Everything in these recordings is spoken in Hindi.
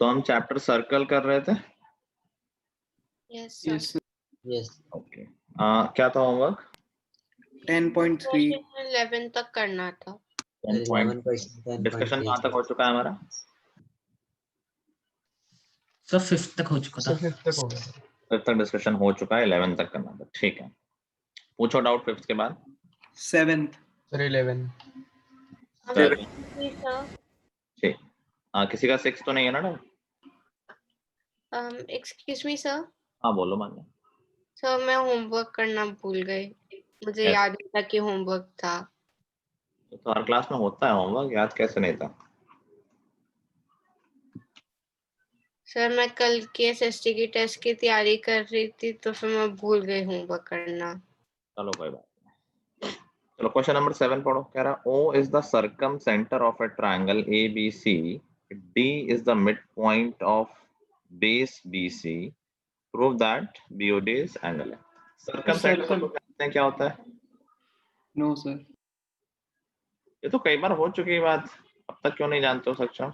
तो हम चैप्टर सर्कल कर रहे थे। यस यस यस ओके, क्या था होमवर्क? 10.3 11 तक करना था। 11 क्वेश्चन डिस्कशन कहाँ तक हो चुका है हमारा? सर 5th तक हो चुका था। 5th तक हो गया। 5th तक डिस्कशन हो चुका है, 11 तक करना था। ठीक है, पूछो डाउट 5th के बाद। 7th सर 11 ठीक, किसी का 6 तो नहीं है ना डाउट? Excuse me sir. हाँ बोलो मान्य। सर मैं होमवर्क करना भूल गई, मुझे Yes. याद नहीं था कि होमवर्क था। तो हर क्लास में होता है होमवर्क, याद कैसे नहीं था? सर मैं कल के एसएसटी की टेस्ट की तैयारी कर रही थी तो फिर मैं भूल गई होमवर्क करना। चलो कोई बात नहीं। चलो क्वेश्चन नंबर 7 पढ़ो। कह रहा O is the circumcenter of a triangle ABC. D is the midpoint of base BC. Prove that BOD is angle है। Circumcenter को तो जानते हैं क्या होता है? No sir. ये तो कई बार हो चुकी है बात, अब तक क्यों नहीं जानते हो सक्षम?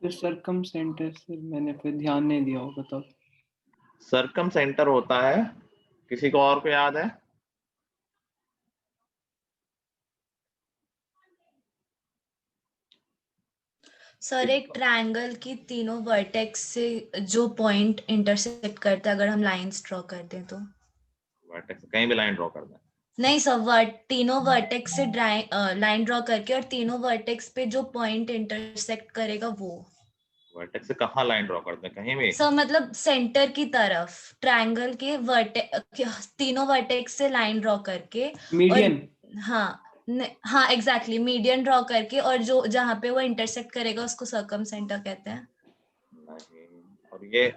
फिर सरकम सेंटर सर मैंने फिर ध्यान नहीं दिया होगा तब। सर्कमसेंटर होता है, किसी को और को याद है? सर एक ट्रायंगल की तीनों वर्टेक्स से जो पॉइंट इंटरसेक्ट करता है, अगर हम लाइंस ड्रॉ करते हैं तो। वर्टेक्स कहीं भी लाइन ड्रॉ कर दें। नहीं सर, तीनों वर्टेक्स से लाइन ड्रॉ करके और तीनों वर्टेक्स पे जो पॉइंट इंटरसेक्ट करेगा वो। वर्टेक्स से कहाँ लाइन ड्रॉ कर दें? कहीं भी? सर मतलब सेंटर की तरफ ट्रायंगल के तीनों वर्टेक्स से लाइन ड्रॉ करके मीडियन। हाँ हाँ एग्जैक्टली, मीडियन ड्रॉ करके और जो जहाँ पे वो इंटरसेक्ट करेगा उसको सर्कम सेंटर कहते हैं। नहीं, और ये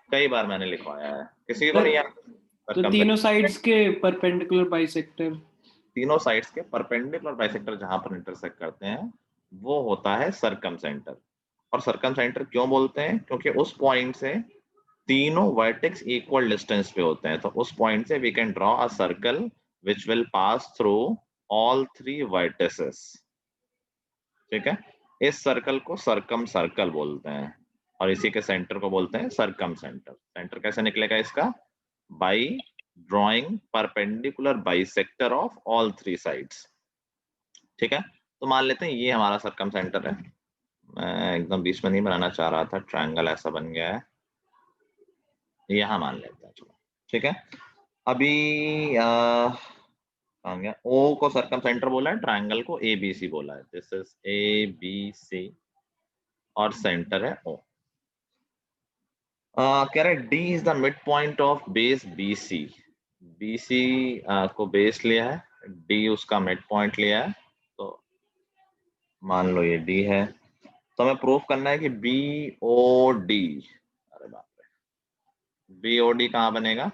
कई बार मैंने लिखवाया है, किसी को नहीं याद? तो तीनों साइड्स के परपेंडिकुलर बाइसेक्टर। तीनों साइड्स के परपेंडिकुलर बाइसेक्टर जहां पर इंटरसेक्ट करते हैं वो होता है सर्कमसेंटर। और सर्कमसेंटर क्यों बोलते हैं? क्योंकि उस पॉइंट से तीनों वर्टेक्स इक्वल डिस्टेंस पे होते हैं, तो उस पॉइंट से we can draw a circle which will pass through all 3 vertices. ठीक है, इस सर्कल को सर्कम सर्कल बोलते हैं और इसी के सेंटर को बोलते हैं सर्कम सेंटर। सेंटर कैसे निकलेगा इसका? By drawing perpendicular bisector of all 3 sides. ठीक है, तो मान लेते हैं ये हमारा सर्कम सेंटर है। मैं एकदम बीच में नहीं बनाना चाह रहा था, ट्रायंगल ऐसा बन गया है, यहां मान लेते हैं। चलो ठीक है, अभी कहाँ गया? ओ को सर्कम सेंटर बोला है, ट्रायंगल को ABC बोला है। दिस इज ABC और सेंटर है O। कह रहे D is the mid point of base BC। BC को बेस लिया है, D उसका मिड पॉइंट लिया है, तो मान लो ये D है। तो हमें प्रूफ करना है कि BOD, अरे बाप रे, BOD कहाँ बनेगा?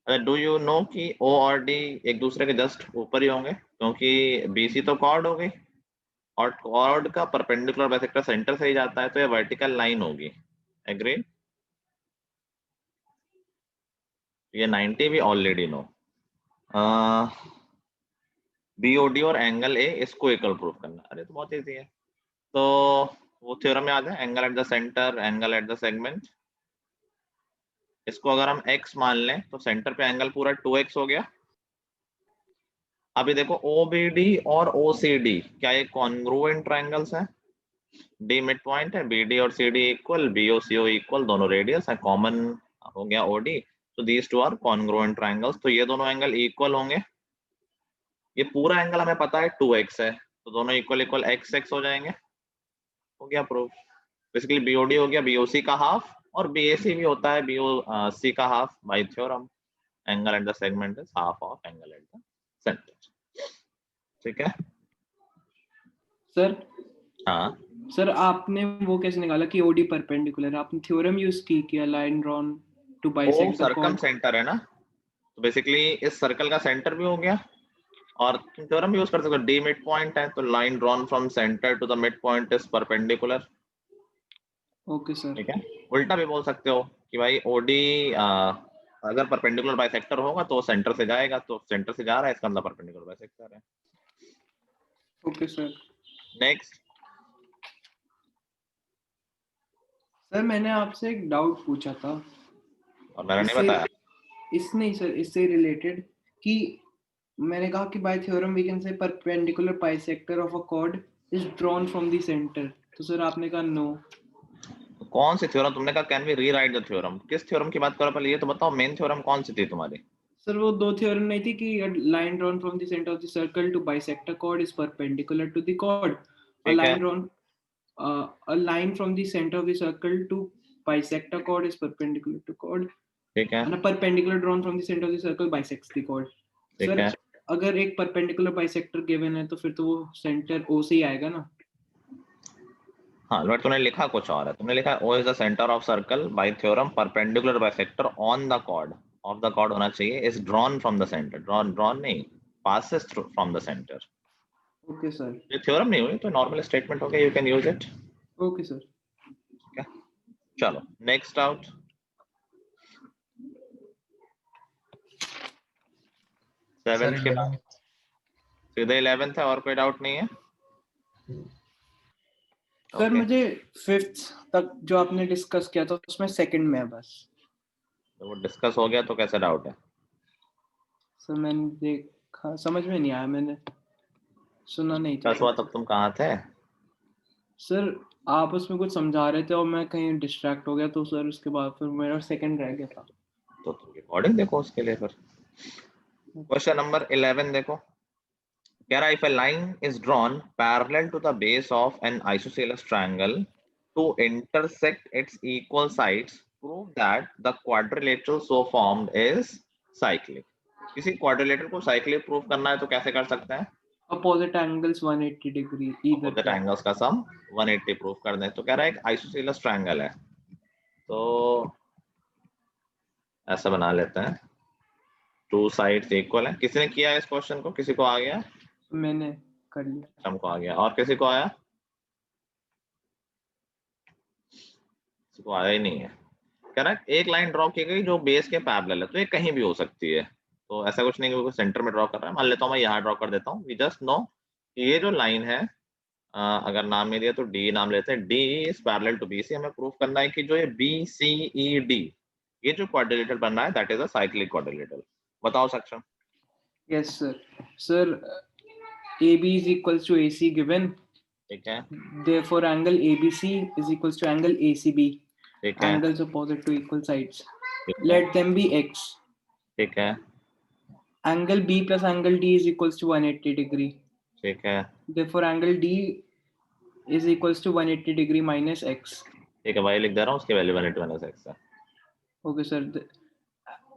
डू यू नो कि O और D एक दूसरे के जस्ट ऊपर ही होंगे, क्योंकि BC तो कॉर्ड हो गई और कॉर्ड का परपेंडिकुलर बाइसेक्टर सेंटर से ही जाता है, तो ये वर्टिकल लाइन होगी। एग्री? ये 90 भी ऑलरेडी नो। BOD और एंगल A इसको इक्वल प्रूफ करना, अरे तो बहुत इजी है। तो वो थ्योरम याद है, angle at the centre, angle at the segment. इसको अगर हम x मान लें तो सेंटर पे एंगल पूरा 2x हो गया। अभी देखो OBD और OCD क्या ये कॉन्ग्रुएंट ट्रायंगल्स हैं? D मिड पॉइंट है, BD और CD equal, BO CO equal, दोनों रेडियस है, कॉमन हो गया OD। तो these two are congruent triangles, तो ये दोनों एंगल इक्वल होंगे। ये पूरा एंगल हमें पता है 2x है, तो दोनों इक्वल इक्वल x हो जाएंगे। हो गया प्रूफ। बेसिकली BOD हो गया BOC का हाफ और BAC भी होता है BOC का half bye theorem. Angle at the segment is half of angle at the centre. ठीक है सर। हाँ सर आपने वो कैसे निकाला कि OD परपेंडिकुलर? आपने थ्योरम यूज की क्या? लाइन ड्रॉन टू वो bisect the circum chord. Centre है ना, तो बेसिकली इस सर्कल का सेंटर भी हो गया और थ्योरम यूज कर सकते हो। D मिड पॉइंट है तो line drawn from centre to the mid point is perpendicular. Okay sir. ठीक है, उल्टा भी बोल सकते हो कि भाई OD अगर परपेंडिकुलर बाइसेक्टर होगा तो सेंटर से जाएगा, तो सेंटर से जा रहा है इसका मतलब परपेंडिकुलर बाइसेक्टर है। Okay sir. नेक्स्ट सर मैंने आपसे एक डाउट पूछा था और मैंने नहीं इससे बताया? नहीं सर, इससे रिलेटेड कि मैंने कहा कि by theorem we can say perpendicular bisector of a chord is drawn from the centre, तो सर आपने कहा नो। कौन सी थ्योरम? तुमने कहा can we rewrite the theorem? किस थ्योरम की बात करो पहले ये तो बताओ, मेन थ्योरम कौन सी थी तुम्हारी? सर वो दो थ्योरम नहीं थी कि line drawn from the centre of the circle to bisect a chord is perpendicular to the chord, अ ठीक है, line drawn a line from the center of the circle to bisect a chord is perpendicular to chord, ठीक है, and a perpendicular drawn from the center of the circle bisects the chord. ठीक सर है। अगर एक परपेंडिकुलर बाइसेक्टर गिवन है तो फिर तो वो सेंटर ओ से ही आएगा ना? हाँ, बट तूने लिखा कुछ और है। तुमने लिखा O is the centre of circle by theorem perpendicular bisector on the chord, of the chord होना चाहिए, is drawn from the centre. Drawn नहीं, passes through from the centre. Okay sir, ये थ्योरम नहीं हुई तो नॉर्मल स्टेटमेंट हो गया, you can use it. Okay sir. ठीक है, चलो नेक्स्ट आउट। सेवेंथ के बाद सीधे 11th है, और कोई डाउट नहीं है? Sir Okay. मुझे फिफ्थ तक जो आपने डिस्कस किया था उसमें सेकंड में है बस। तो वो डिस्कस हो गया तो कैसे डाउट है? सर मैंने देखा, समझ में नहीं आया, मैंने सुना नहीं था। डिस्कस हुआ तब तुम कहाँ थे? सर आप उसमें कुछ समझा रहे थे और मैं कहीं डिस्ट्रैक्ट हो गया, तो सर उसके बाद फिर मेरा सेकंड रह गया था। तो तुम रिकॉर्डिंग देखो उसके लिए। फिर क्वेश्चन नंबर 11 देखो, कह रहा है if a line is drawn parallel to the base of an isosceles triangle to intersect its equal sides, prove that the quadrilateral so formed is cyclic. किसी क्वाड्रिलेटरल को साइक्लिक प्रूव करना है तो कैसे कर सकते हैं? Opposite angles 180 degree either opposite angles का सम 180 प्रूव कर दें। तो कह रहा है एक आइसोसेलेस ट्रायंगल है, तो ऐसा बना लेते हैं, टू साइड्स इक्वल है। किसी ने किया इस क्वेश्चन को? किसी को आ गया? मैंने कर लिया। हमको आ गया, और किसी को आया? किसी को आया ही नहीं है। कह रहा है एक लाइन ड्रॉ की गई जो बेस के पैरेलल है, तो ये कहीं भी हो सकती है। तो ऐसा कुछ नहीं कि वो सेंटर में ड्रॉ कर रहा है। मान लेता हूँ मैं यहाँ ड्रॉ कर देता हूँ। वी जस्ट नो ये जो लाइन है, अगर नाम नहीं दिया तो डी नाम लेते हैं। D is parallel to BC. हमें प्रूफ करना है कि जो ये बी सी ई डी, ये जो क्वाड्रिलेटरल बन रहा है that is a cyclic quadrilateral. बताओ सक्षम। Yes sir. Sir AB is equals to AC given, ठीक है, therefore angle ABC is equals to angle ACB, ठीक है, angles opposite to equal sides, ठीक है, let them be X. ठीक है, Angle B plus angle D is equals to 180 degree, ठीक है, therefore angle D is equals to 180 degree minus X. ठीक है भाई, लिख दे रहा हूँ, उसकी वैल्यू 180 minus x है। Okay sir,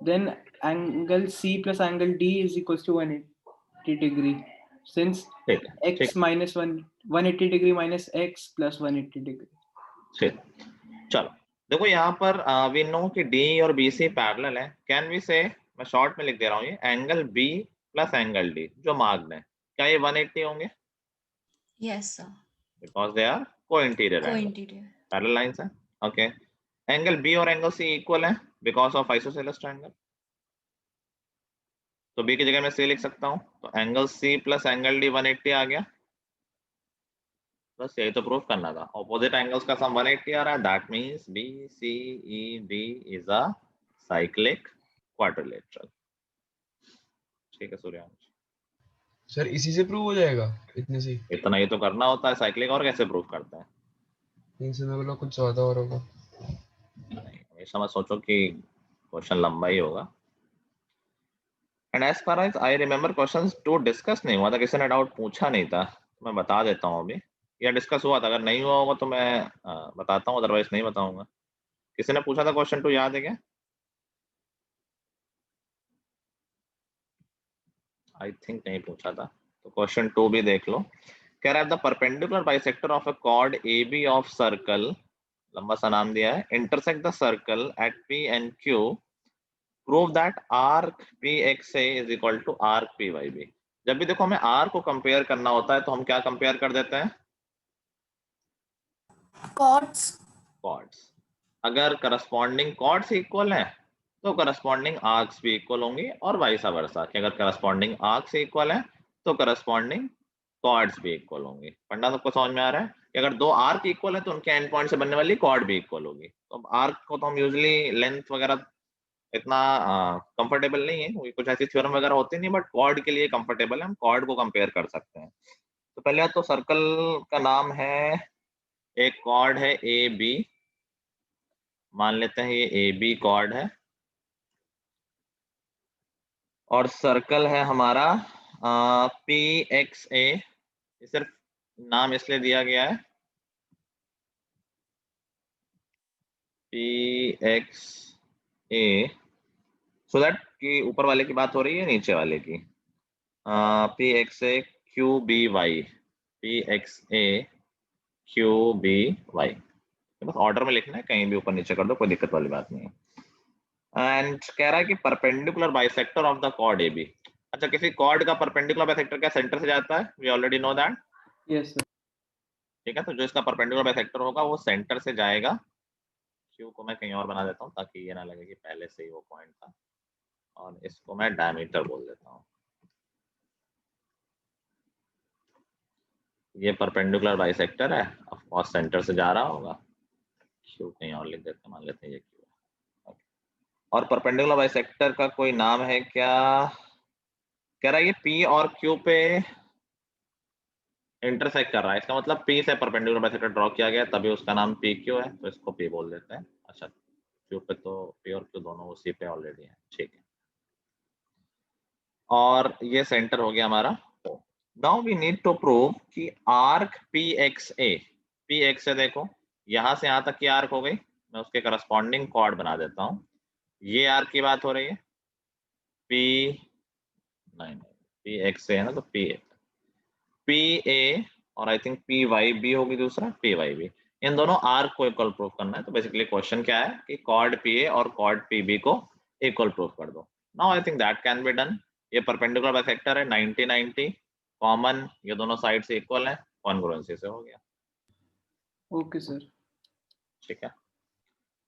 then angle C plus angle D is equals to 180 degree, since ठीक है, X ठीक, minus 180 degree minus X plus 180 degree. ठीक। चलो देखो यहाँ पर वी नो कि डी और बी सी पैरेलल है। कैन वी से, मैं शॉर्ट में लिख दे रहा हूँ, ये angle B plus angle D जो मार्क्ड है, क्या ये 180 होंगे? Yes, sir. Because they are co interior angle, Co-interior. Parallel lines है। ओके, एंगल बी और एंगल सी इक्वल है बिकॉज ऑफ आइसोसेलेस ट्रायंगल, तो बी की जगह मैं सी लिख सकता हूँ। तो angle C plus angle D 180 आ गया। बस यही तो प्रूफ करना था। ऑपोजिट एंगल्स का सम 180 आ रहा है, that means B C E D is a cyclic quadrilateral. ठीक है सूर्यांश, सर इसी से प्रूव हो जाएगा? इतने से? इतना ही तो करना होता है साइक्लिक, और कैसे प्रूफ करते हैं? इनसे मैं बोला कुछ ज्यादा और होगा। नहीं, हमेशा मत सोचो कि क्वेश्चन लंबा ही होगा। And as far as I remember question to discuss नहीं हुआ था, किसी ने डाउट पूछा नहीं था, मैं बता देता हूँ अभी, या डिस्कस हुआ था। अगर नहीं हुआ होगा तो मैं बताता हूँ, अदरवाइज नहीं बताऊंगा। किसी ने पूछा था क्वेश्चन टू, याद है क्या? आई थिंक नहीं पूछा था, तो क्वेश्चन टू भी देख लो। कह रहा है the perpendicular bisector of a chord A B of circle, लंबा सा नाम दिया है, intersect the circle at P and Q, prove that arc P X A is equal to arc P Y B. जब भी देखो हमें आर को कंपेयर करना होता है तो हम क्या कंपेयर कर देते हैं? Chords. कॉर्ड्स। अगर करस्पॉन्डिंग कॉर्ड्स इक्वल है तो करस्पॉन्डिंग आर्क्स भी इक्वल होंगी, और वाइसा वर्सा कि अगर करस्पॉन्डिंग आर्क्स इक्वल है तो करस्पॉन्डिंग कॉर्ड्स भी इक्वल होंगी। पढ़ना सबको समझ में आ रहा है? कि अगर दो आर्क इक्वल है तो उनके एंड पॉइंट से बनने वाली कॉर्ड भी इक्वल होगी। तो अब आर्क को तो हम यूजुअली लेंथ वगैरह इतना कंफर्टेबल नहीं है, कुछ ऐसी थ्योरम वगैरह होती नहीं, बट कॉर्ड के लिए कंफर्टेबल है, हम कॉर्ड को कंपेयर कर सकते हैं। तो पहले तो सर्कल का नाम है, एक कॉर्ड है ए बी, मान लेते हैं ये ए बी कॉर्ड है, और सर्कल है हमारा पी एक्स ए, सिर्फ नाम इसलिए दिया गया है P X A so that कि ऊपर वाले की बात हो रही है नीचे वाले की। P X A Q B Y, P X A Q B Y, बस ऑर्डर में लिखना है, कहीं भी ऊपर नीचे कर दो, कोई दिक्कत वाली बात नहीं है। एंड कह रहा है कि perpendicular bisector of the chord A B. अच्छा, किसी कॉर्ड का परपेंडिकुलर बाइसेक्टर क्या सेंटर से जाता है? We already know that. Yes sir. ठीक है, तो जो इसका परपेंडिकुलर बाइसेक्टर होगा वो सेंटर से जाएगा। क्यू को मैं कहीं और बना देता हूँ ताकि ये ना लगे कि पहले से ही वो पॉइंट था, और इसको मैं डायमीटर बोल देता हूँ। ये परपेंडिकुलर बाइसेक्टर है, ऑफ कोर्स सेंटर से जा रहा होगा। क्यू कहीं और लिख देते हैं, मान लेते हैं ये क्यू है। और परपेंडिकुलर बाइसेक्टर का कोई नाम है क्या? कह रहा है ये पी और क्यू पे इंटरसेक्ट कर रहा है, इसका मतलब पी से परपेंडिकुलर बाइसेक्टर ड्रॉ किया गया तभी उसका नाम पी क्यू है, तो इसको पी बोल देते हैं। अच्छा, क्यू पे तो पी और क्यू दोनों उसी पे ऑलरेडी है, ठीक है। और ये सेंटर हो गया हमारा। Now we need to prove कि आर्क पी एक्स ए देखो यहां से यहां तक की आर्क हो गई, मैं उसके करस्पॉन्डिंग कॉर्ड बना देता हूं। ये आर्क की बात हो रही है, पी नहीं पी एक्स ए है ना, तो पी ए और I think P Y B होगी दूसरा, पी वाई बी, इन दोनों आर्क को इक्वल प्रूफ करना है। तो बेसिकली क्वेश्चन क्या है कि कॉर्ड पी ए और कॉर्ड पी बी को इक्वल प्रूफ कर दो। Now I think that can be done. ये परपेंडिकुलर बाइसेक्टर है 90 90, कॉमन, ये दोनों साइड से इक्वल है, कॉन्ग्रुएंसी से हो गया। Okay sir. ठीक है,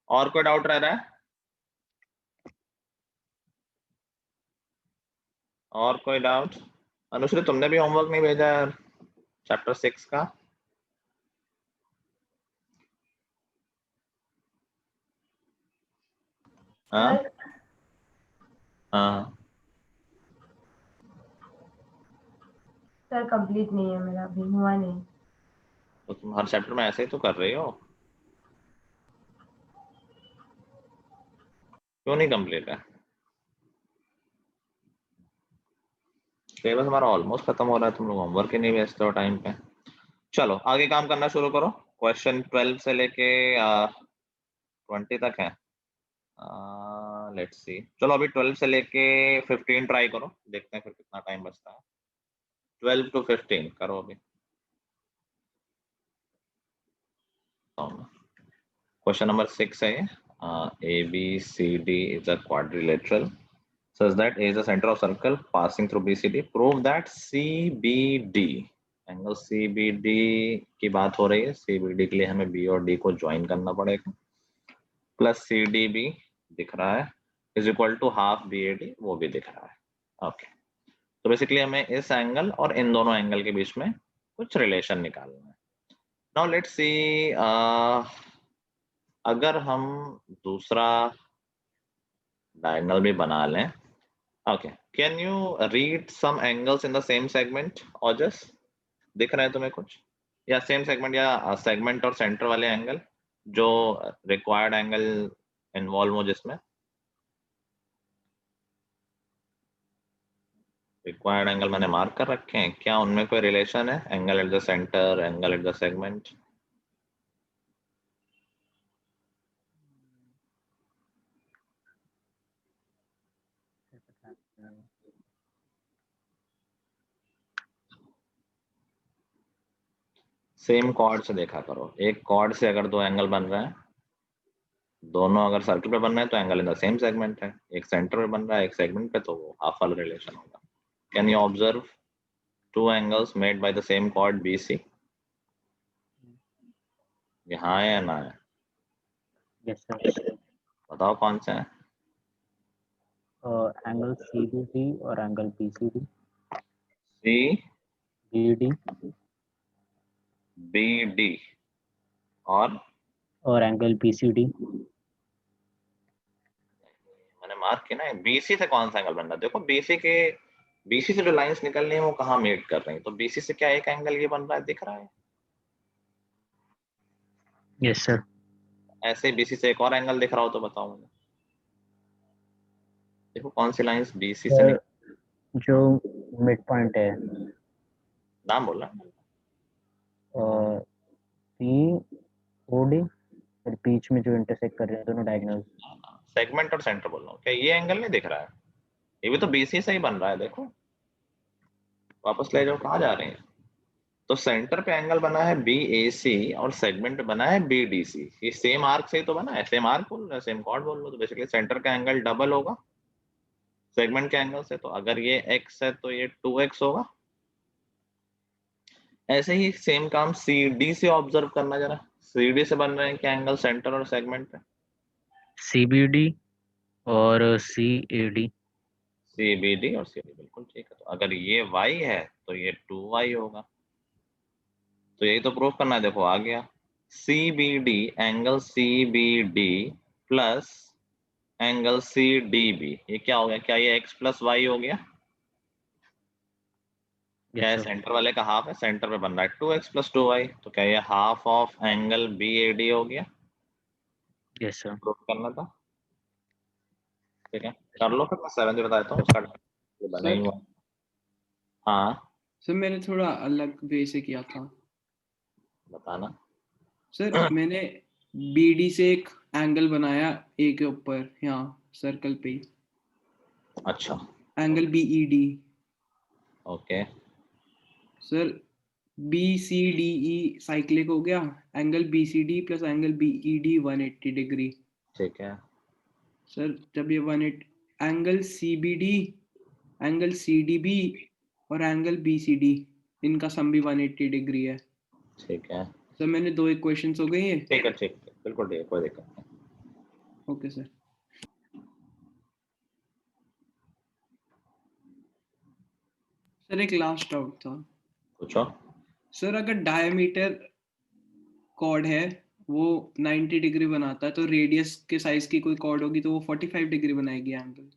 और कोई डाउट रह रहा है? और कोई डाउट? अनुश्री, तुमने भी होमवर्क नहीं भेजा यार चैप्टर 6 का? हाँ हाँ सर कंप्लीट नहीं है मेरा, अभी हुआ नहीं। तो तुम हर चैप्टर में ऐसे ही तो कर रही हो, क्यों नहीं कंप्लीट है? सिलेबस हमारा ऑलमोस्ट खत्म हो रहा है, तुम लोग होमवर्क ही नहीं भेजते हो टाइम पे। चलो आगे काम करना शुरू करो। क्वेश्चन 12 से लेके 20 तक है। लेट्स सी, चलो अभी 12 से लेके 15 ट्राई करो, देखते हैं फिर कितना टाइम बचता है। 12 to 15 करो अभी। क्वेश्चन नंबर 6 है, ABCD is a quadrilateral such that A is the center of circle passing through BCD. Prove that CBD, angle CBD की बात हो रही है, CBD के लिए हमें B और D को ज्वाइन करना पड़ेगा, प्लस CDB दिख रहा है is equal to half BAD, वो भी दिख रहा है। ओके, तो बेसिकली हमें इस एंगल और इन दोनों एंगल के बीच में कुछ रिलेशन निकालना है। नाउ लेट्स सी, अगर हम दूसरा डायगोनल भी बना लें। Okay, can you read some angles in the same segment? और जस्ट दिख रहे हैं तुम्हें कुछ, या सेम सेगमेंट या सेगमेंट और सेंटर वाले एंगल जो रिक्वायर्ड एंगल इन्वॉल्व हो, जिसमें रिक्वायर्ड एंगल मैंने मार्क कर रखे हैं, क्या उनमें कोई रिलेशन है? Angle at the centre, angle at the segment? Same chord से देखा करो, एक कॉर्ड से अगर दो एंगल बन रहे हैं, दोनों अगर सर्कल पे बन रहे हैं तो angle in the same segment है, एक सेंटर पे बन रहा है एक सेगमेंट पे, तो वो हाफ वाला रिलेशन होगा। Can you observe two angles made by the same chord BC? यहाँ है या ना है? Yes sir. बताओ कौन से हैं? एंगल CBD और angle BCD। CBD B D और एंगल PCD। मैंने मार्क किया ना, बीसी से कौन सा एंगल बन रहा है? देखो बीसी से जो लाइंस निकल रही है वो कहाँ मीट कर रही है, तो बीसी से क्या एक एंगल ये बन रहा है, दिख रहा है? Yes sir. ऐसे ही बीसी से एक और एंगल दिख रहा हो तो बताओ मुझे। देखो कौन सी लाइंस बीसी से सर जो मिड पॉइंट है नाम बोल रहा POD और बीच में जो इंटरसेक्ट कर रहे हैं दोनों डायगोनल। सेगमेंट और सेंटर बोल रहा हूँ, क्या ये एंगल नहीं दिख रहा है? ये भी तो बीसी से ही बन रहा है, देखो वापस ले जाओ, कहाँ जा रहे हैं? तो सेंटर पे एंगल बना है BAC और सेगमेंट पे बना है BDC। ये सेम आर्क से ही तो बना है, सेम आर्क बोल रहे, सेम कॉर्ड बोल लो, तो बेसिकली सेंटर का एंगल डबल होगा सेगमेंट के एंगल से। तो अगर ये x है तो ये 2x होगा। ऐसे ही सेम काम CD से ऑब्जर्व करना जरा। CD से बन रहे हैं क्या एंगल सेंटर और सेगमेंट पे? CBD और CAD। CBD और CD, बिल्कुल ठीक है। तो अगर ये y है तो ये 2y होगा। तो यही तो प्रूफ करना है, देखो आ गया। CBD angle CBD plus angle CDB, ये क्या हो गया? क्या ये x प्लस y हो गया? क्या है? सेंटर वाले का हाफ है, सेंटर पे बन रहा है 2x प्लस 2y, तो क्या ये हाफ ऑफ एंगल BAD हो गया? Yes sir. प्रूफ करना था, ठीक है कर लो। फिर मैं 7 बताता हूँ, उसका बना ही हुआ। हाँ सर मैंने थोड़ा अलग वे से किया था बताना। सर। मैंने BD से एक एंगल बनाया A के ऊपर, यहाँ सर्कल पे ही, अच्छा angle BED। Okay. Sir BCDE cyclic हो गया, angle BCD plus angle BED 180 degree. ठीक है सर जब ये 180 एंगल CBD, एंगल CDB और एंगल BCD, इनका सम भी 180 डिग्री है। ठीक है सर मैंने दो इक्वेशंस हो गई है। ठीक है ठीक है, बिल्कुल ठीक है, कोई दिक्कत नहीं। Okay sir. सर एक लास्ट डाउट था। पूछो। सर अगर डायमीटर कॉर्ड है वो 90 डिग्री बनाता है, तो रेडियस के साइज की कोई कॉर्ड होगी तो वो 45 डिग्री बनाएगी एंगल।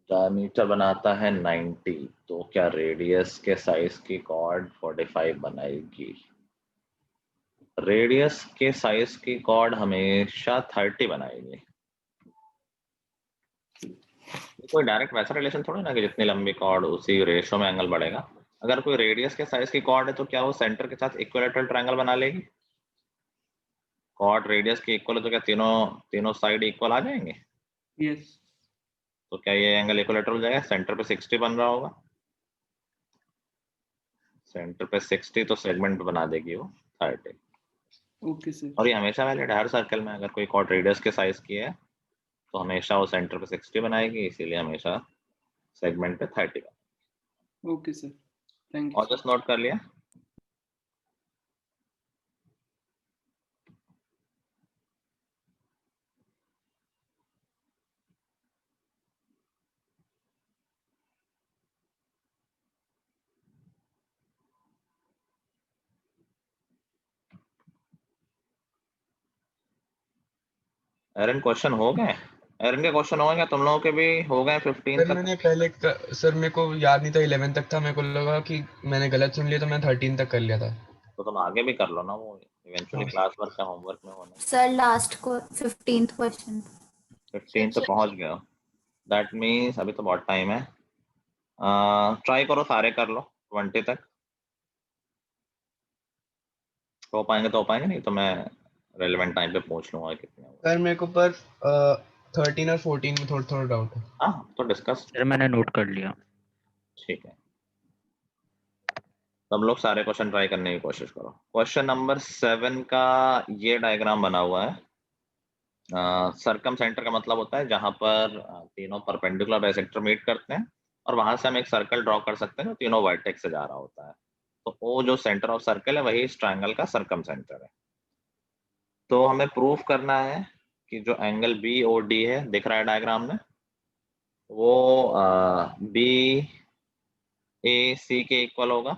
डायमीटर बनाता है 90, तो क्या रेडियस के साइज की कॉर्ड 45 बनाएगी? रेडियस के साइज की कॉर्ड हमेशा 30 बनाएगी। कोई डायरेक्ट वैसा रिलेशन थोड़ा ना कि जितनी लंबी कॉर्ड उसी रेशियो में एंगल बढ़ेगा। अगर कोई रेडियस के साइज की कॉर्ड है तो क्या वो सेंटर के साथ इक्विलेटरल ट्रायंगल बना लेगी? कॉर्ड रेडियस के इक्वल है तो क्या तीनों साइड इक्वल आ जाएंगे? यस। तो क्या ये एंगल इक्विलेटरल हो जाएगा? सेंटर पे 60 बन रहा होगा, सेंटर पे 60, तो सेगमेंट पे बना देगी वो 30। Okay sir. और ये हमेशा वैलिड है हर सर्कल में। अगर कोई कॉर्ड रेडियस के साइज की है तो हमेशा वो सेंटर पे 60 बनाएगी, इसीलिए हमेशा सेगमेंट पे 30 बनाएगी। ओके सर, थैंक और यू। जस्ट नोट कर लिया। एरन क्वेश्चन हो गए? एरन के क्वेश्चन हो गए? तुम लोगों के भी हो गए 15 सर तक? मैंने सर मेरे को याद नहीं था 11 तक था, मेरे को लगा कि मैंने गलत सुन लिया तो मैं 13 तक कर लिया था। तो तुम आगे भी कर लो ना, वो इवेंचुअली हाँ। क्लास वर्क का होमवर्क में होना। सर लास्ट को 15th क्वेश्चन। 15 तो पहुंच गया, दैट मीन्स अभी तो बहुत टाइम है। ट्राई करो सारे कर लो 20 तक। हो पाएंगे तो हो पाएंगे, नहीं तो मैं रेलेवेंट टाइम पे पूछ लूंगा कितने हुए। सर मेरे को पर 13 और 14 में थोड़ा थोड़ा डाउट है। हाँ तो डिस्कस। सर मैंने नोट कर लिया। ठीक है, सब लोग सारे क्वेश्चन ट्राई करने की कोशिश करो। क्वेश्चन नंबर 7 का ये डायग्राम बना हुआ है। सर्कम सेंटर का मतलब होता है जहां पर तीनों परपेंडिकुलर बाइसेक्टर मीट करते हैं, और वहां से हम एक सर्कल ड्रॉ कर सकते हैं जो तीनों वर्टेक्स से जा रहा होता है। तो वो जो सेंटर ऑफ सर्कल है वही इस ट्रायंगल का सर्कम सेंटर है। तो हमें प्रूफ करना है कि जो एंगल BOD है, दिख रहा है डायग्राम में, वो BAC के इक्वल होगा।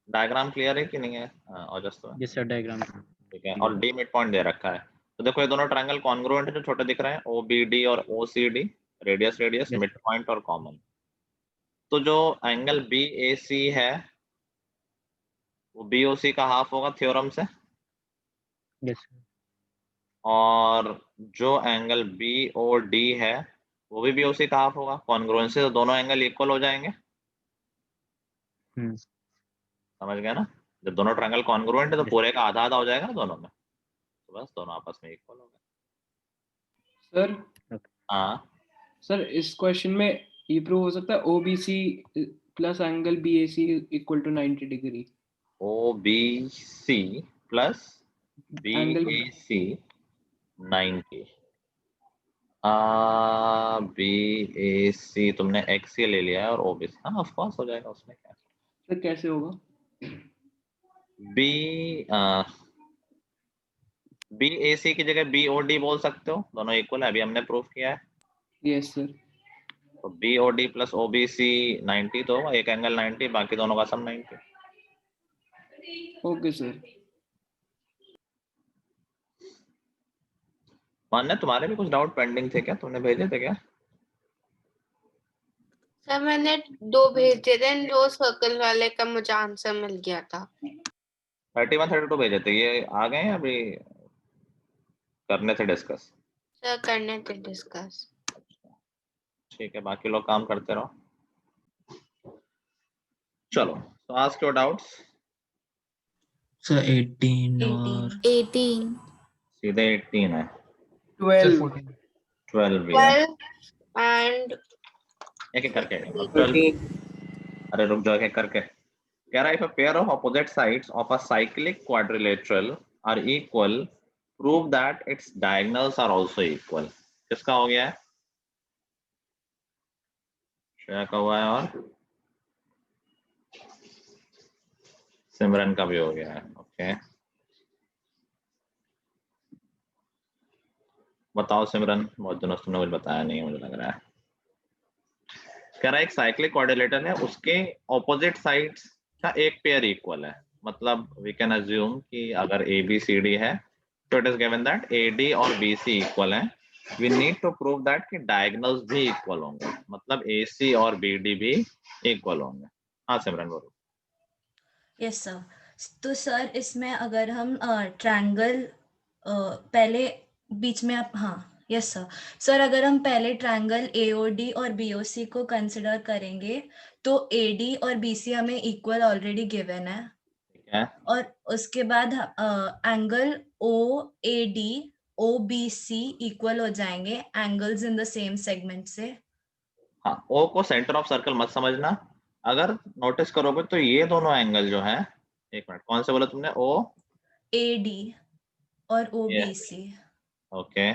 डायग्राम क्लियर है कि नहीं है? और जस्ट यस सर, डायग्राम ठीक है, और डी मिड पॉइंट दे रखा है। तो देखो ये दोनों ट्रायंगल कॉन्ग्रुएंट है जो छोटे दिख रहे हैं, OBD और OCD, radius radius, Yes. Mid point और कॉमन। तो जो एंगल BAC है वो BOC का हाफ होगा थ्योरम से, यस और जो एंगल BOD है वो भी BOC का हाफ होगा। कॉन्ग्रुएंस से तो दोनों एंगल इक्वल हो जाएंगे, समझ गए ना? जब दोनों ट्रायंगल कॉन्ग्रुएंट है तो Yes. पूरे का आधा आधा हो जाएगा ना दोनों में, तो बस दोनों आपस में इक्वल हो गए। सर हाँ सर इस क्वेश्चन में ये प्रूव हो सकता है OBC plus angle BAC equal to 90 degree. OBC plus angle BAC 90। BAC तुमने XC ले लिया है और OBC, हाँ ऑफ कोर्स हो जाएगा, उसमें क्या। सर कैसे होगा? BAC की जगह BOD बोल सकते हो, दोनों इक्वल है, अभी हमने प्रूफ किया है। Yes sir. तो BOD प्लस OBC 90 तो होगा, एक एंगल 90, बाकी दोनों का सम 90। Okay sir. मान्य तुम्हारे भी कुछ डाउट पेंडिंग थे क्या? तुमने भेजे थे क्या? सर मैंने 2 भेजे थे, 2 सर्कल वाले का मुझे आंसर मिल गया था। 31 32 भेजे थे, ये आ गए हैं अभी करने थे डिस्कस? सर करने थे डिस्कस। ठीक है, बाकी लोग काम करते रहो। चलो, तो आस्क योर डाउट्स। सर 18 और 18 सीधे 18 है, 12 12 भी है, 12 एंड एक एक करके। 12, अरे रुक जाओ, एक एक करके। कह रहा है, if a pair of opposite sides of a cyclic quadrilateral are equal, prove that its diagonals are also equal। किसका हो गया है? श्रेया का हुआ है और सिमरन का भी हो गया है। ओके, बताओ सिमरन, बहुत दिनों से तुमने कुछ बताया नहीं है मुझे लग रहा है। कह रहा है एक साइक्लिक क्वाड्रिलेटरल है, उसके ऑपोजिट साइड्स का एक पेयर इक्वल है, मतलब वी कैन अज्यूम कि अगर ABCD है तो it is given that AD और BC इक्वल है। We need to prove that कि डायगोनल्स भी इक्वल होंगे, मतलब AC और BD भी इक्वल होंगे। हाँ सिमरन बोलो। Yes sir. तो सर इसमें अगर हम ट्रायंगल पहले बीच में आप, हाँ यस सर। सर अगर हम पहले ट्रायंगल AOD और BOC को कंसिडर करेंगे तो AD और BC हमें इक्वल ऑलरेडी गिवन है, ठीक है, और उसके बाद एंगल OAD OBC इक्वल हो जाएंगे angles in the same segment से। हाँ O को सेंटर ऑफ सर्कल मत समझना, अगर नोटिस करोगे तो ये दोनों एंगल जो है, एक मिनट, कौन से बोला तुमने? OAD और OBC। ओके,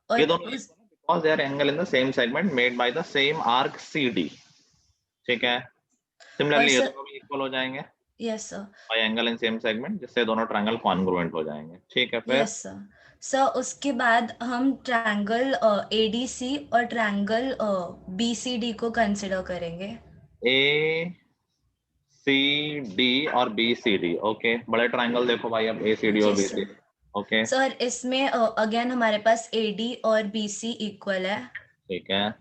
और ये दोनों because they are angle in the same segment made by the same arc CD। ठीक है, सिमिलरली ये दोनों भी इक्वल हो जाएंगे yes sir. by angle in same segment, जिससे दोनों ट्रायंगल कॉन्ग्रुएंट हो जाएंगे। ठीक है, फिर यस सर। सर उसके बाद हम ट्रायंगल ADC और ट्रायंगल BCD को कंसिडर करेंगे। ACD और BCD। ओके, बड़े ट्रायंगल देखो भाई अब, ACD और Yes, BCD। ओके, सर इसमें अगेन हमारे पास AD और BC इक्वल है, ठीक है,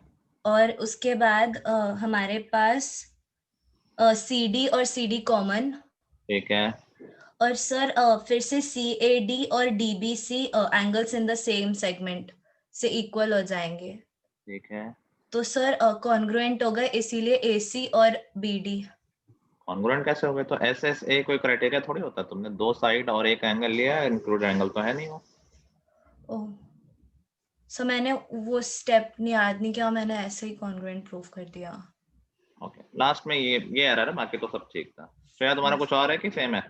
और उसके बाद हमारे पास CD और CD कॉमन, ठीक है, और सर फिर से CAD और DBC angles in the same segment से इक्वल हो जाएंगे। ठीक है। तो सर कॉन्ग्रुएंट हो गए, इसीलिए AC और BD। कॉन्ग्रुएंट कैसे हो गए? तो SSA कोई क्राइटेरिया थोड़ी होता, तुमने दो साइड और एक एंगल लिया, इंक्लूड एंगल तो है नहीं वो। ओह सो मैंने वो स्टेप याद नहीं किया, मैंने ऐसे ही कॉन्ग्रुएंट प्रूव कर दिया। ओके, लास्ट में ये एरर है, बाकी तो सब ठीक था। श्रेया तुम्हारा कुछ और है कि सेम है?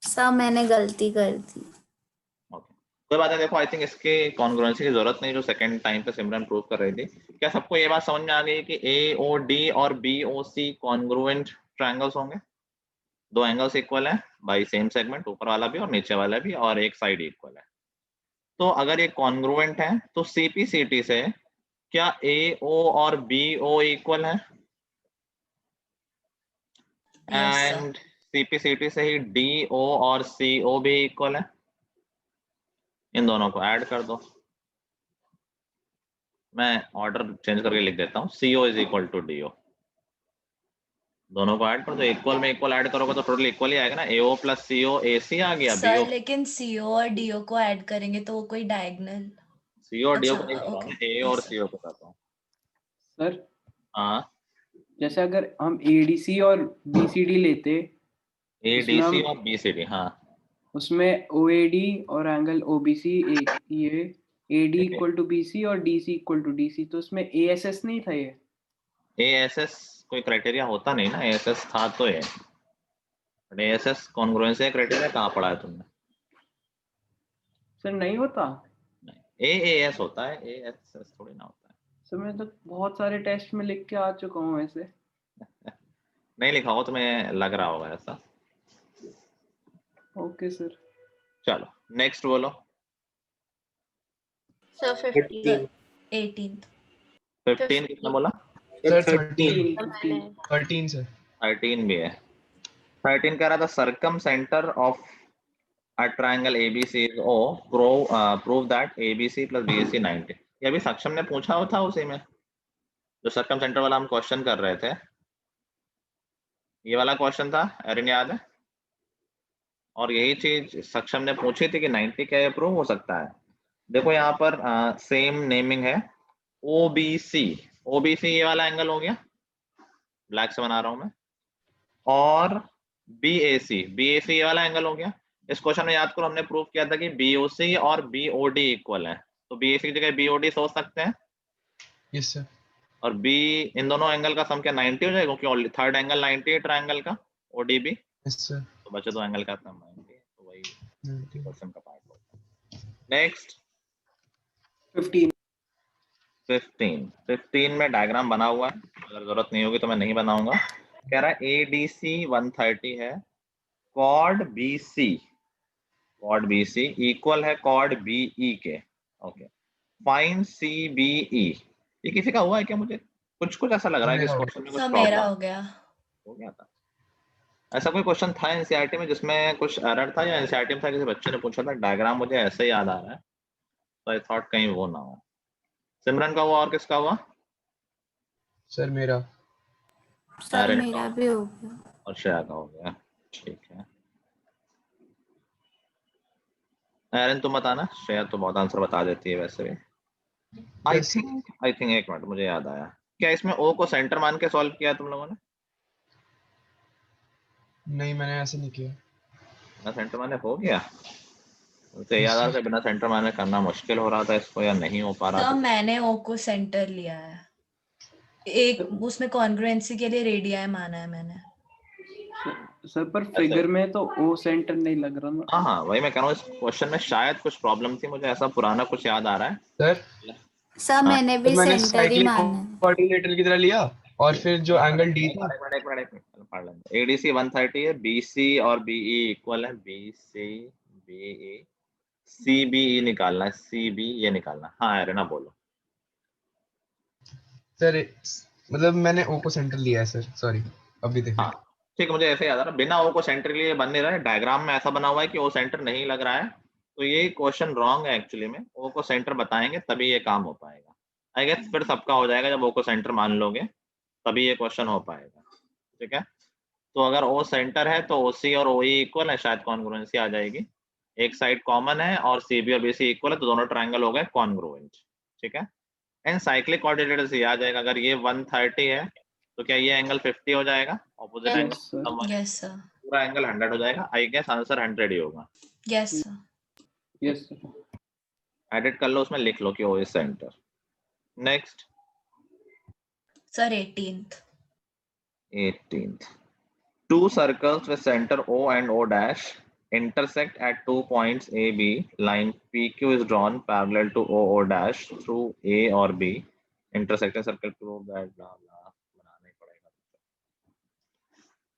सर मैंने गलती कर दी। ओके, कोई बात नहीं, देखो आई थिंक इसके कॉन्ग्रुएंसी की जरूरत नहीं जो सेकंड टाइम पे सिमरन प्रूव कर रही थी। क्या सबको ये बात समझ में आ गई कि AOD और BOC कॉन्ग्रुएंट ट्रायंगल्स होंगे? दो एंगल्स इक्वल है बाय सेम सेगमेंट, ऊपर वाला भी और नीचे वाला भी, और एक साइड इक्वल है। तो अगर ये कॉन्ग्रुएंट है तो CPCT से क्या AO और BO इक्वल है? Yes, sir. एंड CPCT से ही DO और CO भी इक्वल है, इन दोनों को ऐड कर दो। मैं ऑर्डर चेंज करके लिख देता हूँ, CO is equal to DO, दोनों को ऐड कर दो। इक्वल में इक्वल ऐड करोगे तो टोटल इक्वल ही आएगा ना, AO प्लस CO AC आ गया, सर BO लेकिन CO और DO को ऐड करेंगे तो वो कोई डायगोनल। CO और DO अच्छा, को नहीं कर रहा हूँ, okay. A और Yes, sir. CO को करता हूँ। सर हाँ, जैसे अगर हम ADC और BCD लेते उसमें ADC हम और BCD, हाँ उसमें OAD और एंगल OBC ये AD इक्वल टू BC और DC इक्वल टू DC, तो उसमें ASS नहीं था ये? ASS कोई क्राइटेरिया होता नहीं ना, ASS था तो ये, बट ASS कॉन्ग्रुएंसी क्राइटेरिया कहाँ पढ़ा है तुमने? सर नहीं होता AAS होता है, ASS थोड़ी ना होता है। सर, मैं तो बहुत सारे टेस्ट में लिख के आ चुका हूँ ऐसे। नहीं लिखा हो, तुम्हें लग रहा होगा ऐसा। Okay sir. चलो नेक्स्ट बोलो। Sir 15 18th. 15 कितना बोला? Sir 13 13 sir. 13 भी है। 13 कह रहा था circum centre of a triangle ABC is O, prove that ABC plus BAC 90। ये अभी सक्षम ने पूछा था उसी में, जो सर्कम सेंटर वाला हम क्वेश्चन कर रहे थे, ये वाला क्वेश्चन था, एरिन याद है? और यही चीज सक्षम ने पूछी थी कि 90 क्या ये प्रूव हो सकता है। देखो यहाँ पर सेम नेमिंग है, OBC, OBC ये वाला एंगल हो गया, ब्लैक से बना रहा हूं मैं, और BAC, BAC ये वाला एंगल हो गया। इस क्वेश्चन में याद करो हमने प्रूव किया था कि BOC और BOD इक्वल है, तो BAC की जगह BOD सोच सकते हैं। Yes sir. और B इन दोनों एंगल का सम क्या 90 हो जाएगा, क्योंकि थर्ड एंगल 90 है ट्रायंगल का, ODB। Yes sir. तो बचे दो एंगल का सम 90, तो वही 90। क्वेश्चन का पार्ट होता है। नेक्स्ट 15 में डायग्राम बना हुआ है, अगर जरूरत नहीं होगी तो मैं नहीं बनाऊंगा। कह रहा है ADC 130 है, कॉर्ड BC इक्वल है कॉर्ड BE के। Okay, find CBE। ये किसी का हुआ है क्या? मुझे कुछ ऐसा लग रहा है कि इस क्वेश्चन में कुछ सर मेरा प्रॉब्लम हो गया। हो गया था। ऐसा कोई क्वेश्चन था एनसीईआरटी में जिसमें कुछ एरर था, या एनसीईआरटी में था किसी बच्चे ने पूछा था? डायग्राम मुझे ऐसे याद आ रहा है, तो आई थॉट कहीं वो ना हो। सिमरन का हुआ और किसका हुआ? सर मेरा। सर एरिन का मेरा भी हो गया। और श्रेया का हो गया, ठीक है। एरिन तुम बताना, श्रेया तो बहुत आंसर बता देती है वैसे भी। आई थिंक एक मिनट, मुझे याद आया, क्या इसमें O को सेंटर मान के सॉल्व किया तुम लोगों ने? नहीं, मैंने ऐसे नहीं किया। बिना सेंटर माने हो गया? मुझे याद आ रहा था बिना सेंटर माने करना मुश्किल हो रहा था इसको, या नहीं हो पा रहा सर था। मैंने O को सेंटर लिया है, एक उसमें कॉन्ग्रुएंसी के लिए रेडियाई माना है मैंने। सर पर फिगर में तो O सेंटर नहीं लग रहा ना। हाँ, वही मैं कह रहा हूँ, इस क्वेश्चन में शायद कुछ प्रॉब्लम थी, मुझे ऐसा पुराना कुछ याद आ रहा है। सर सर मैंने भी मैंने सेंटर ही माना है। कोऑर्डिनेटर की तरह लिया, और फिर जो एंगल D था। एक मिनट पढ़ लेंगे। ADC 130 है, BC और BE इक्वल है, BC BE CBE निकालना है, CB ये निकालना। हाँ एरिना बोलो। सर मतलब मैंने O को सेंटर लिया है सर, सॉरी अभी देखिए। हाँ ठीक है, मुझे ऐसे याद आ रहा है, बिना O को सेंटर लिए बन नहीं रहा है। डायग्राम में ऐसा बना हुआ है कि O सेंटर नहीं लग रहा है, तो ये क्वेश्चन रॉन्ग है एक्चुअली में। O को सेंटर बताएंगे तभी ये काम हो पाएगा। आई गेस फिर सबका हो जाएगा जब O को सेंटर मान लोगे, तभी ये क्वेश्चन हो पाएगा। ठीक है, तो अगर O सेंटर है तो OC और OE इक्वल है, शायद कॉन्ग्रुएंसी आ जाएगी। एक साइड कॉमन है और CB और BC इक्वल है, तो दोनों ट्रायंगल हो गए कॉन्ग्रुएंट। ठीक है, एंड साइक्लिक कोऑर्डिनेटर से आ जाएगा, अगर ये 130 है तो क्या ये एंगल 50 हो जाएगा? Opposite angle yes sir. पूरा एंगल 100 हो जाएगा। आई गेस आंसर 100 ही होगा। Yes sir. Yes sir. Edit कर लो, उसमें लिख लो कि O is centre. Next sir 18th। Two circles with center O and O dash intersect at 2 points A, B. Line PQ is drawn parallel to O, O dash through A or B. Intersecting circle prove that blah blah बनाना ही पड़ेगा।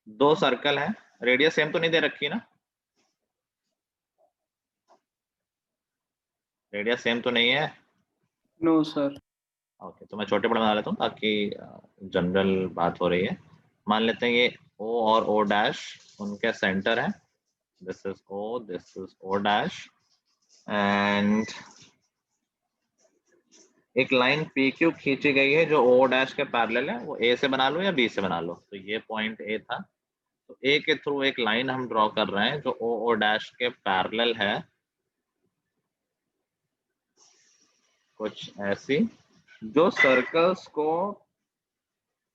दो सर्कल है, रेडियस सेम तो नहीं दे रखी ना? रेडियस सेम तो नहीं है? No sir. ओके, तो मैं छोटे बड़े बना लेता हूँ ताकि जनरल बात हो रही है। मान लेते हैं ये O और O डैश उनके सेंटर है, this is O, this is O dash, and एक लाइन PQ खींची गई है जो O डैश के पैरेलल है, वो A से बना लो या B से बना लो, तो ये पॉइंट A था, तो A के थ्रू एक लाइन हम ड्रॉ कर रहे हैं जो O डैश के पैरेलल है, कुछ ऐसी, जो सर्कल्स को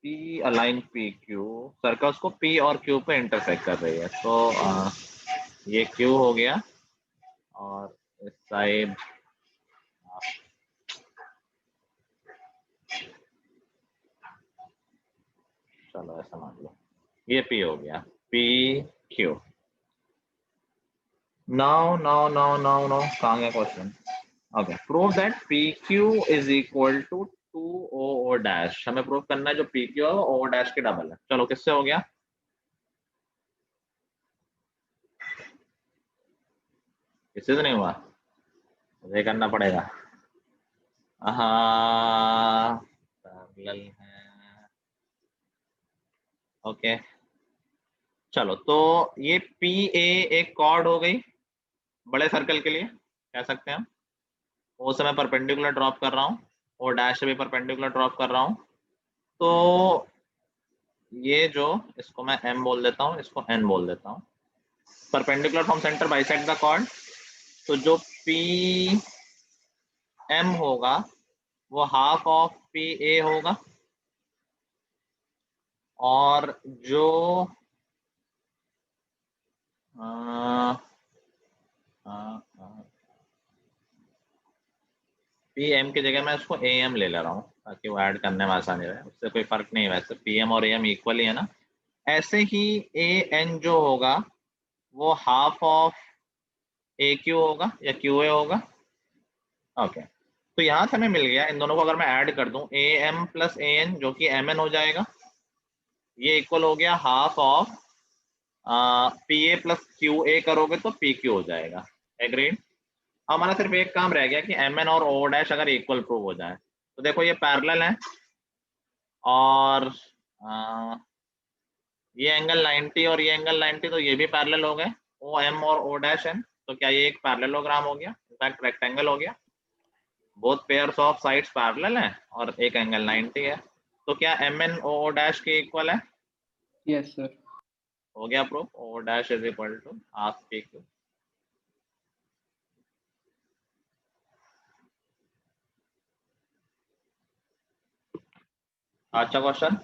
P अलाइन PQ, सर्कल्स को P और Q पे इंटरसेक्ट कर रही है, तो ये Q हो गया और इस साइड चलो ऐसा मान लो ये P हो गया, PQ। now कहाँ गया question? Okay, prove that PQ is equal to 2O dash, हमें प्रूव करना है जो PQ है वो O डैश के डबल है। चलो किससे हो गया? किससे तो नहीं हुआ, मुझे करना पड़ेगा। हाँ पैरेलल है, ओके चलो, तो ये PA एक कॉर्ड हो गई बड़े सर्कल के लिए, कह सकते हैं हम। O से मैं परपेंडिकुलर ड्रॉप कर रहा हूँ, O डैश से भी परपेंडिकुलर ड्रॉप कर रहा हूँ, तो ये जो, इसको मैं M बोल देता हूँ, इसको N बोल देता हूँ। Perpendicular from centre bisect the chord, तो जो PM होगा वो हाफ ऑफ PA होगा, और जो PM की जगह मैं इसको AM ले रहा हूँ ताकि वो ऐड करने में आसानी रहे, उससे कोई फर्क नहीं है, वैसे PM और AM इक्वल ही है ना। ऐसे ही AN जो होगा वो हाफ ऑफ AQ होगा या QA होगा, ओके तो यहाँ से हमें मिल गया, इन दोनों को अगर मैं ऐड कर दूं AM प्लस AN जो कि MN हो जाएगा, ये इक्वल हो गया half of PA plus QA करोगे तो PQ हो जाएगा, एग्रीड। हमारा सिर्फ एक काम रह गया कि MN और O डैश अगर इक्वल प्रूव हो जाए, तो देखो ये पैरेलल है और ये एंगल 90 और ये एंगल 90, तो ये भी पैरेलल हो गए, OM और O डैश N, तो क्या ये एक पैरेललोग्राम हो गया, इनफैक्ट रेक्टेंगल हो गया, both pairs of sides parallel हैं और एक एंगल 90 है, तो क्या MN O डैश के इक्वल है? Yes sir. हो गया proof, O dash is equal to half PQ। अच्छा question,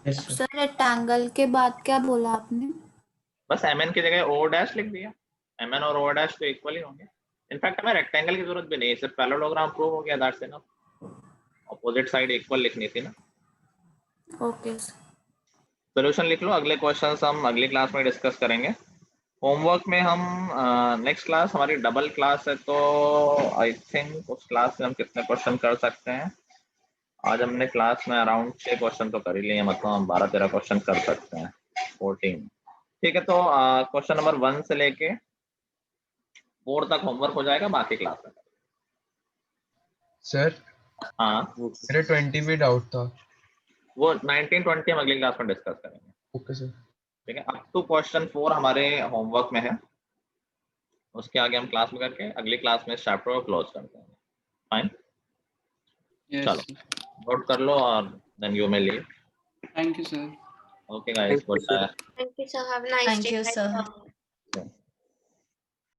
yes sir. Sir rectangle के बाद क्या बोला आपने? बस MN की जगह O डैश लिख दिया, MN और O डैश तो इक्वल ही होंगे, इनफैक्ट हमें रेक्टेंगल की जरूरत भी नहीं, सिर्फ पैरेललोग्राम प्रूव हो गया, that's enough, opposite side equal लिखनी थी ना। Okay sir. सॉल्यूशन लिख लो, अगले क्वेश्चंस हम अगली क्लास में डिस्कस करेंगे। होमवर्क में हम नेक्स्ट क्लास हमारी डबल क्लास है, तो आई थिंक उस क्लास में हम कितने क्वेश्चन कर सकते हैं, आज हमने क्लास में अराउंड 6 क्वेश्चन तो कर ही लिए, मतलब हम 12-13 क्वेश्चन कर सकते हैं, 14, ठीक है। तो क्वेश्चन नंबर 1 से लेके 4 तक होमवर्क हो जाएगा, बाकी क्लास में। सर हाँ मेरे 20 भी डाउट था। वो 19-20 हम अगली क्लास में डिस्कस करेंगे, ओके सर। ठीक है। अप टू क्वेश्चन 4 हमारे होमवर्क में है, उसके आगे हम क्लास में करके अगली क्लास में इस चैप्टर को क्लोज कर देंगे, फाइन। चलो नोट कर लो और then you may leave. Thank you sir. Okay guys, good bye. Thank you, sir. Have a nice Thank day. you, Bye, sir. sir.